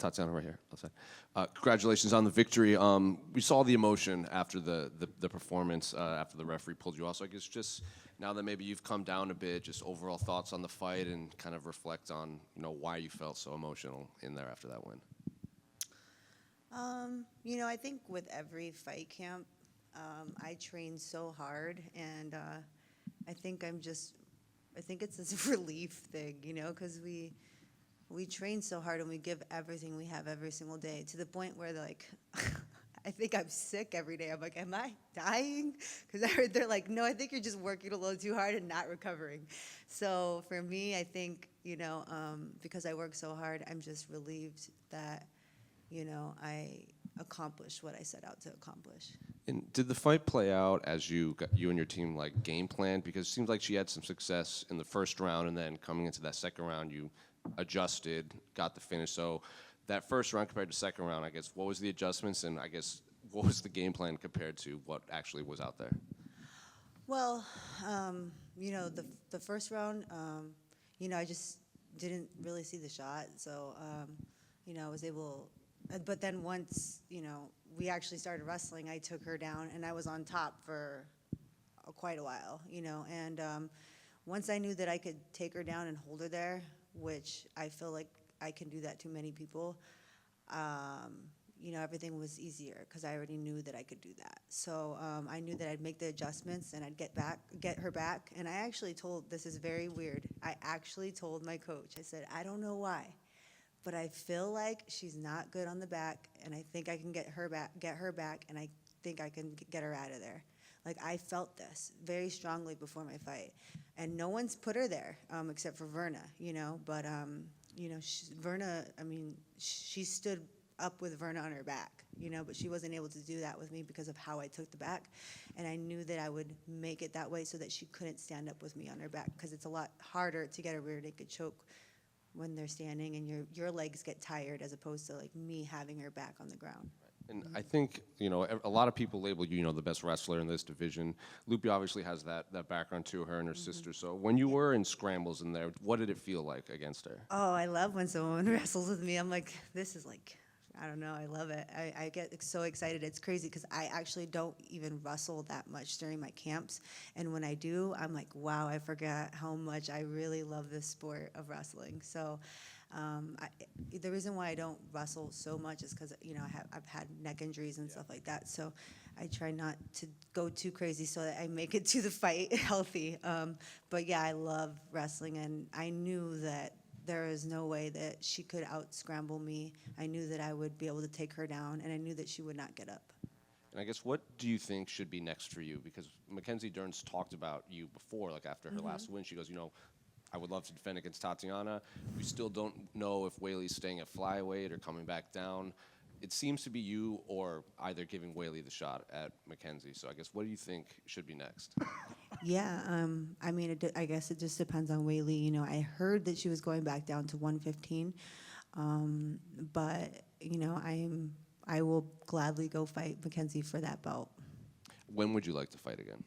Tatiana, right here. Outside. Congratulations on the victory. We saw the emotion after the performance, after the referee pulled you off. So I guess just now that maybe you've come down a bit, just overall thoughts on the fight and kind of reflect on, why you felt so emotional in there after that win. I think with every fight camp, I train so hard, and I think it's this relief thing, because we train so hard and we give everything we have every single day to the point where I think I'm sick every day. I'm like, am I dying? Because I heard they're like, no, I think you're just working a little too hard and not recovering. So for me, I think, because I work so hard, I'm just relieved that, I accomplished what I set out to accomplish. And did the fight play out as you and your team game planned? Because it seems like she had some success in the first round, and then coming into that second round, you adjusted, got the finish. So that first round compared to second round, I guess, what was the adjustments, and I guess what was the game plan compared to what actually was out there? Well, the first round, I just didn't really see the shot, so I was able. But then once we actually started wrestling, I took her down, and I was on top for quite a while, and once I knew that I could take her down and hold her there, which I feel like I can do that to many people, everything was easier because I already knew that I could do that. So I knew that I'd make the adjustments and I'd get her back. And I actually this is very weird, I actually told my coach, I said, I don't know why, but I feel like she's not good on the back, and I think I can get her back, and I think I can get her out of there. I felt this very strongly before my fight, and no one's put her there except for Verna, But Verna, she stood up with Verna on her back, but she wasn't able to do that with me because of how I took the back, and I knew that I would make it that way so that she couldn't stand up with me on her back, because it's a lot harder to get a rear naked choke when they're standing and your legs get tired, as opposed to me having her back on the ground. And I think, a lot of people label you, the best wrestler in this division. Loopy obviously has that background too, her and her sister. So when you were in scrambles in there, what did it feel like against her? Oh, I love when someone wrestles with me. I'm like, this is I don't know, I love it. I get so excited. It's crazy because I actually don't even wrestle that much during my camps. And when I do, I'm like, wow, I forgot how much I really love this sport of wrestling. So the reason why I don't wrestle so much is because, I've had neck injuries and stuff like that. So I try not to go too crazy so that I make it to the fight healthy. But yeah, I love wrestling, and I knew that there is no way that she could out-scramble me. I knew that I would be able to take her down, and I knew that she would not get up. And I guess, what do you think should be next for you? Because Mackenzie Dern's talked about you before, after her last win. She goes, I would love to defend against Tatiana. We still don't know if Weili's staying at flyweight or coming back down. It seems to be you or either giving Weili the shot at Mackenzie. So I guess, what do you think should be next? Yeah, I guess it just depends on Weili. I heard that she was going back down to 115, but I will gladly go fight Mackenzie for that belt. When would you like to fight again?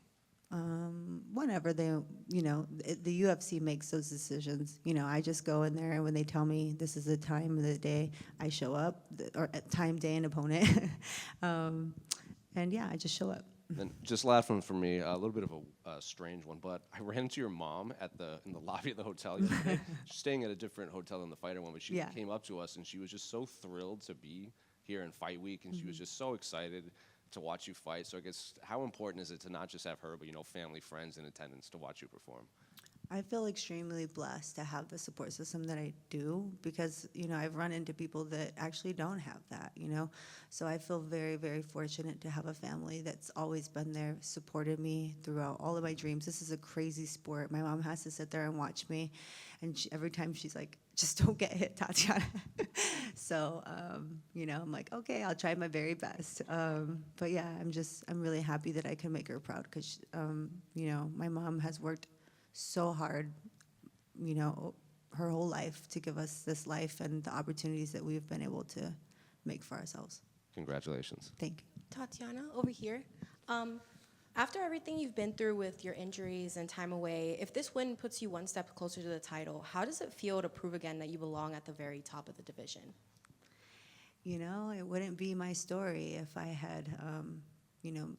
Whenever the UFC makes those decisions. I just go in there, and when they tell me this is the time of the day, I show up, or time, day, and opponent. And yeah, I just show up. And just last one for me, a little bit of a strange one, but I ran into your mom in the lobby of the hotel yesterday. She's staying at a different hotel than the fighter one, but she came up to us, and she was just so thrilled to be here in Fight Week, and she was just so excited to watch you fight. So I guess, how important is it to not just have her, but family, friends in attendance to watch you perform? I feel extremely blessed to have the support system that I do, because I've run into people that actually don't have that. So I feel very, very fortunate to have a family that's always been there, supported me throughout all of my dreams. This is a crazy sport. My mom has to sit there and watch me, and every time she's like, just don't get hit, Tatiana. So I'm like, okay, I'll try my very best. But yeah, I'm really happy that I can make her proud, because my mom has worked so hard, her whole life to give us this life and the opportunities that we've been able to make for ourselves. Congratulations. Thank you. Tatiana, over here. After everything you've been through with your injuries and time away, if this win puts you one step closer to the title, how does it feel to prove again that you belong at the very top of the division? you know, it wouldn't be my story if I had, you know,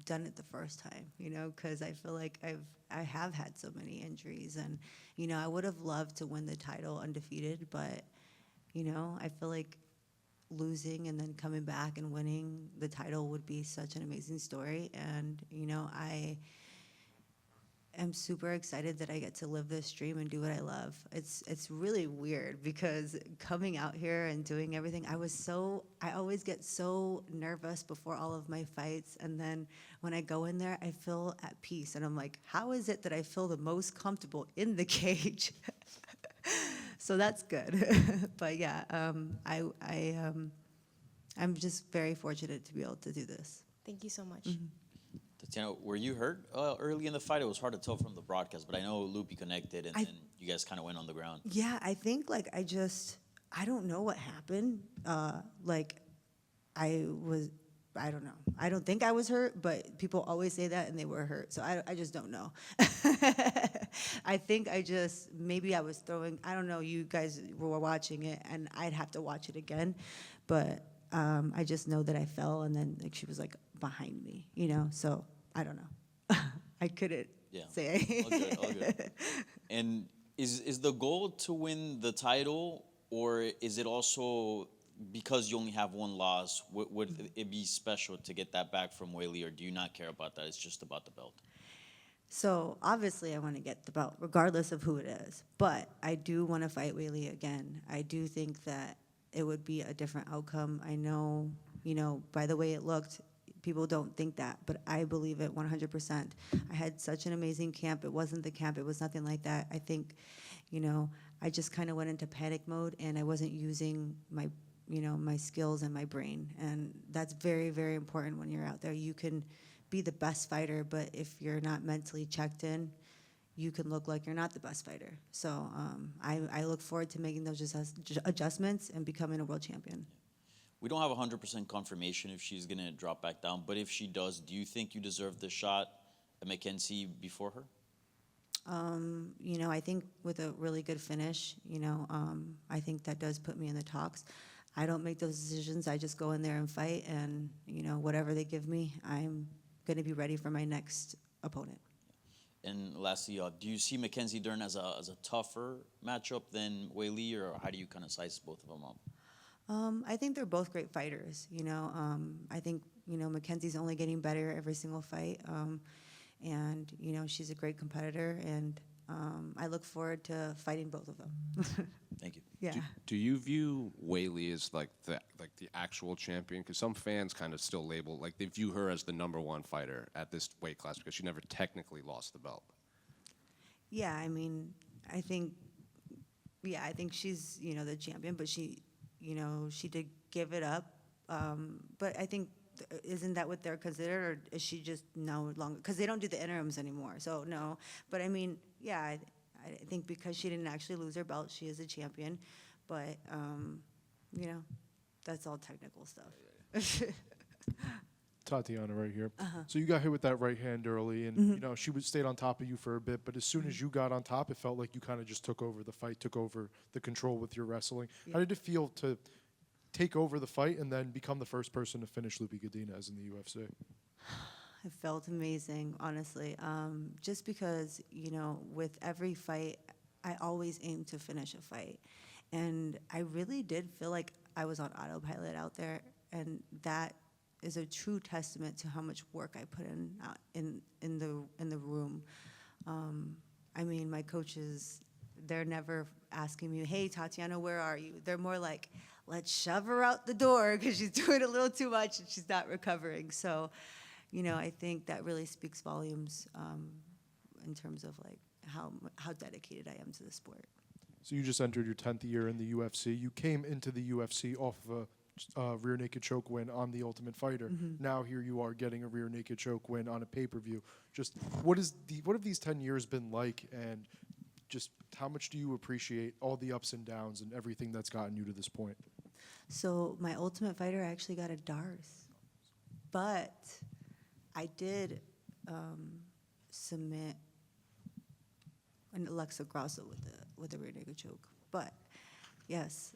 done it the first time, you know, because I feel like I have had so many injuries, and, you know, I would have loved to win the title undefeated, but, you know, I feel like losing and then coming back and winning the title would be such an amazing story. And, you know, I am super excited that I get to live this dream and do what I love. It's really weird because coming out here and doing everything, I always get so nervous before all of my fights, and then when I go in there, I feel at peace, and I'm like, how is it that I feel the most comfortable in the cage? So that's good. But yeah, I'm just very fortunate to be able to do this. Thank you so much. Tatiana, were you hurt early in the fight? It was hard to tell from the broadcast, but I know Loopy connected, and then you guys kind of went on the ground. Yeah, I think like I don't know what happened. Like I don't know. I don't think I was hurt, but people always say that and they were hurt. So I just don't know. I think maybe I was throwing, I don't know, you guys were watching it and I'd have to watch it again. But I just know that I fell and then like she was like behind me, you know? So I don't know. I couldn't say. All good, all good. And is the goal to win the title, or is it also because you only have one loss, would it be special to get that back from Weili, or do you not care about that? It's just about the belt. So obviously I want to get the belt, regardless of who it is. But I do want to fight Weili again. I do think that it would be a different outcome. I know, you know, by the way it looked, people don't think that, but I believe it 100%. I had such an amazing camp. It wasn't the camp. It was nothing like that. I think, you know, I just kind of went into panic mode and I wasn't using my, you know, my skills and my brain. And that's very, very important when you're out there. You can be the best fighter, but if you're not mentally checked in, you can look like you're not the best fighter. So I look forward to making those adjustments and becoming a world champion. We don't have 100% confirmation if she's going to drop back down, but if she does, do you think you deserve the shot at Mackenzie before her? You know, I think with a really good finish, you know, I think that does put me in the talks. I don't make those decisions. I just go in there and fight, and, you know, whatever they give me, I'm going to be ready for my next opponent. And lastly, do you see Mackenzie Dern as a tougher matchup than Weili, or how do you kind of size both of them up? I think they're both great fighters. You know, I think, you know, Mackenzie's only getting better every single fight. And, you know, she's a great competitor. And I look forward to fighting both of them. Thank you. Yeah. Do you view Weili as like the actual champion? Because some fans kind of still label, like they view her as the #1 fighter at this weight class because she never technically lost the belt. Yeah, I mean, I think she's, you know, the champion, but she, you know, she did give it up. But I think, isn't that what they're considered, or is she just no longer? Because they don't do the interims anymore, so no. But I mean, yeah, I think because she didn't actually lose her belt, she is a champion. But, you know, that's all technical stuff. Tatiana right here. So you got hit with that right hand early, and you know she stayed on top of you for a bit. But as soon as you got on top, it felt like you kind of just took over the fight, took over the control with your wrestling. Yeah. How did it feel to take over the fight and then become the first person to finish Loopy Godinez in the UFC? It felt amazing, honestly. Just because, you know, with every fight, I always aim to finish a fight. And I really did feel like I was on autopilot out there, and that is a true testament to how much work I put in the room. I mean, my coaches, they're never asking me, hey, Tatiana, where are you? They're more like, let's shove her out the door because she's doing a little too much and she's not recovering. So, you know, I think that really speaks volumes in terms of like how dedicated I am to the sport. So you just entered your 10th year in the UFC. You came into the UFC off of a rear naked choke win on The Ultimate Fighter. Now here you are getting a rear naked choke win on a pay-per-view. Just what have these 10 years been like, and just how much do you appreciate all the ups and downs and everything that's gotten you to this point? So my Ultimate Fighter actually got a DARS, but I did submit an Alexa Grasso with a rear naked choke. But yes.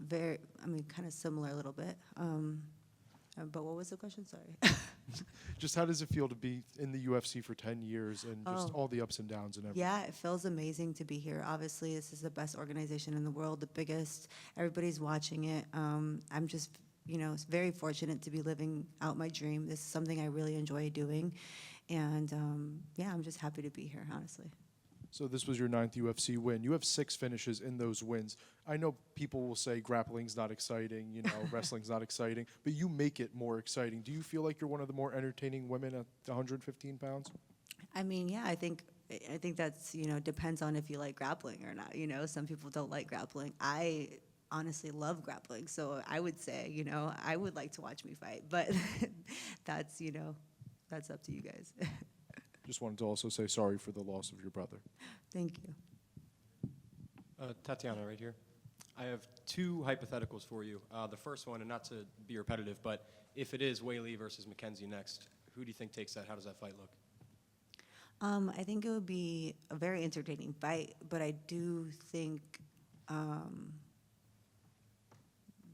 Very, I mean, kind of similar a little bit. But what was the question? Sorry. Just how does it feel to be in the UFC for 10 years and just Oh. all the ups and downs and everything? Yeah, it feels amazing to be here. Obviously, this is the best organization in the world, the biggest. Everybody's watching it. I'm just, very fortunate to be living out my dream. This is something I really enjoy doing. And yeah, I'm just happy to be here, honestly. So this was your 9th UFC win. You have 6 finishes in those wins. I know people will say grappling's not exciting, wrestling's not exciting, but you make it more exciting. Do you feel like you're one of the more entertaining women at 115 pounds? I mean, yeah, I think that's, depends on if you like grappling or not. Some people don't like grappling. I honestly love grappling, so I would say, I would like to watch me fight, but that's, that's up to you guys. Just wanted to also say sorry for the loss of your brother. Thank you. Tatiana, right here. I have 2 hypotheticals for you. The first one, and not to be repetitive, but if it is Weili versus Mackenzie next, who do you think takes that? How does that fight look? I think it would be a very entertaining fight, but I do think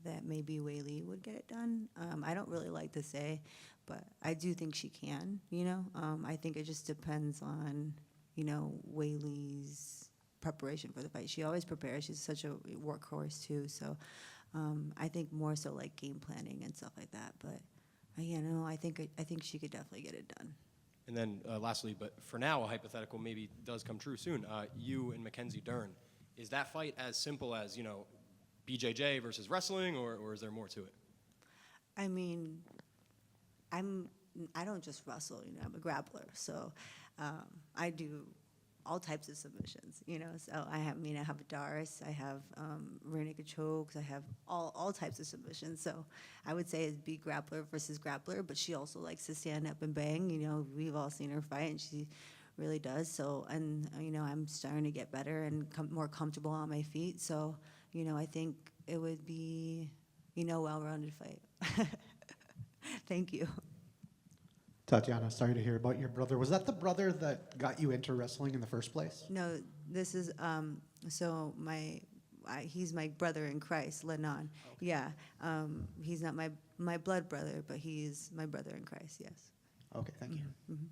that maybe Weili would get it done. I don't really like to say, but I do think she can, I think it just depends on, Weili's preparation for the fight. She always prepares. She's such a workhorse, too. So I think more so like game planning and stuff like that. But, I think she could definitely get it done. And then lastly, but for now, a hypothetical maybe does come true soon. You and Mackenzie Dern. Is that fight as simple as, BJJ versus wrestling, or is there more to it? I mean, I don't just wrestle, I'm a grappler. So I do all types of submissions, So I have Dars, I have rear naked chokes, I have all types of submissions. So I would say it'd be grappler versus grappler, but she also likes to stand up and bang. We've all seen her fight, and she really does. So, and I'm starting to get better and more comfortable on my feet. So, I think it would be, well-rounded fight. Thank you. Tatiana, sorry to hear about your brother. Was that the brother that got you into wrestling in the first place? No, this is so he's my brother in Christ, Lennon. Okay. Yeah, he's not my blood brother, but he's my brother in Christ. Yes. Okay, thank you. Mm-hmm.